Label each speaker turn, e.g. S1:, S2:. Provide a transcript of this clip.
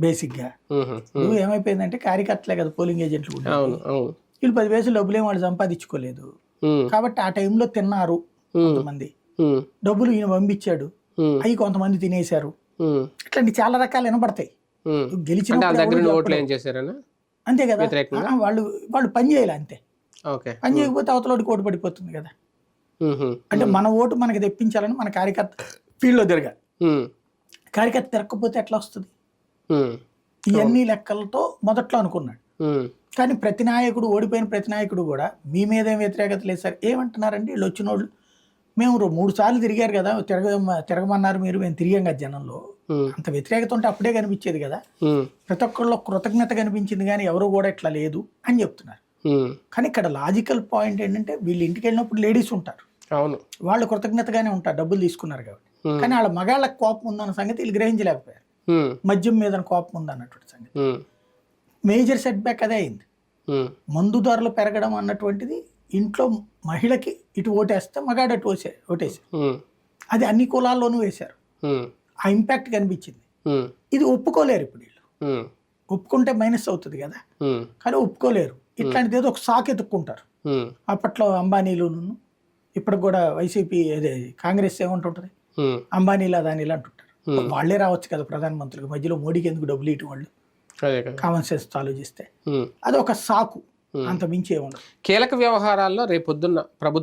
S1: Basic గా. నువ్వు ఏమైపోయిందంటే కార్యకర్తలే కదా పోలింగ్ ఏజెంట్లు కూడా. వీళ్ళు 10 పైసలు డబ్బులు వాళ్ళు సంపాదించుకోలేదు కాబట్టి ఆ టైంలో తిన్నారు కొంతమంది. డబ్బులు ఈయన పంపించాడు, అవి కొంతమంది తినేశారు. ఇట్లాంటి చాలా రకాలు వినపడతాయి. గెలిచిన అంతే కదా, వాళ్ళు పని చేయాలి అంతే. పని చేయకపోతే అవతలోడికి ఓటు పడిపోతుంది కదా. అంటే మన ఓటు మనకి తెప్పించాలని మన కార్యకర్త ఫీల్డ్లో తిరగాలి. కార్యకర్త తిరగకపోతే ఎట్లా వస్తుంది? ఇవన్నీ లెక్కలతో మొదట్లో అనుకున్నాడు. కానీ ప్రతి నాయకుడు, ఓడిపోయిన ప్రతి నాయకుడు కూడా మీ మీద ఏం వ్యతిరేకత లేదు సార్. ఏమంటున్నారండి వీళ్ళు వచ్చిన వాళ్ళు, మేము 3 సార్లు తిరిగారు కదా, తిరగమన్నారు మీరు, మేము తిరిగాం కదా జనంలో. అంత వ్యతిరేకత ఉంటే అప్పుడే కనిపించేది కదా. ప్రతి ఒక్కళ్ళు కృతజ్ఞత కనిపించింది కానీ ఎవరు కూడా ఇట్లా లేదు అని చెప్తున్నారు. కానీ ఇక్కడ లాజికల్ పాయింట్ ఏంటంటే వీళ్ళు ఇంటికి వెళ్ళినప్పుడు లేడీస్ ఉంటారు, వాళ్ళు కృతజ్ఞతగానే ఉంటారు, డబ్బులు తీసుకున్నారు కాబట్టి. కానీ వాళ్ళ మగాళ్ళకి కోపం ఉందన్న సంగతి వీళ్ళు గ్రహించలేకపోయారు. మద్యం మీద కోపం ఉందన్నటువంటి సంగతి మేజర్ సెట్ బ్యాక్ అదే అయింది. మందు ధరలు పెరగడం అన్నటువంటిది ఇంట్లో మహిళకి ఇటు ఓటేస్తే మగాడు అటు ఓటేసారు. అది అన్ని కులాల్లోనూ వేశారు. ఆ ఇంపాక్ట్ కనిపించింది. ఇది ఒప్పుకోలేరు ఇప్పుడు వీళ్ళు. ఒప్పుకుంటే మైనస్ అవుతుంది కదా, కానీ ఒప్పుకోలేరు. ఇట్లాంటిది ఏదో ఒక సాకు ఎత్తుక్కుంటారు. అప్పట్లో అంబానీలు, ఇప్పటికి కూడా వైసీపీ అదే కాంగ్రెస్ ఏమంటుంటది, అంబానీలు అదానీలు అంటుంటారు. వాళ్లే రావచ్చు కదా ప్రధానమంత్రులకు, మధ్యలో మోడీకి ఎందుకు డబ్బులు ఇటు వాళ్ళు కామన్ సెన్స్ ఆలోచిస్తే. అది ఒక సాకు, అంత మించి ఏముండదు.
S2: కీలక వ్యవహారాల్లో రేపొద్దున్న ప్రభుత్వం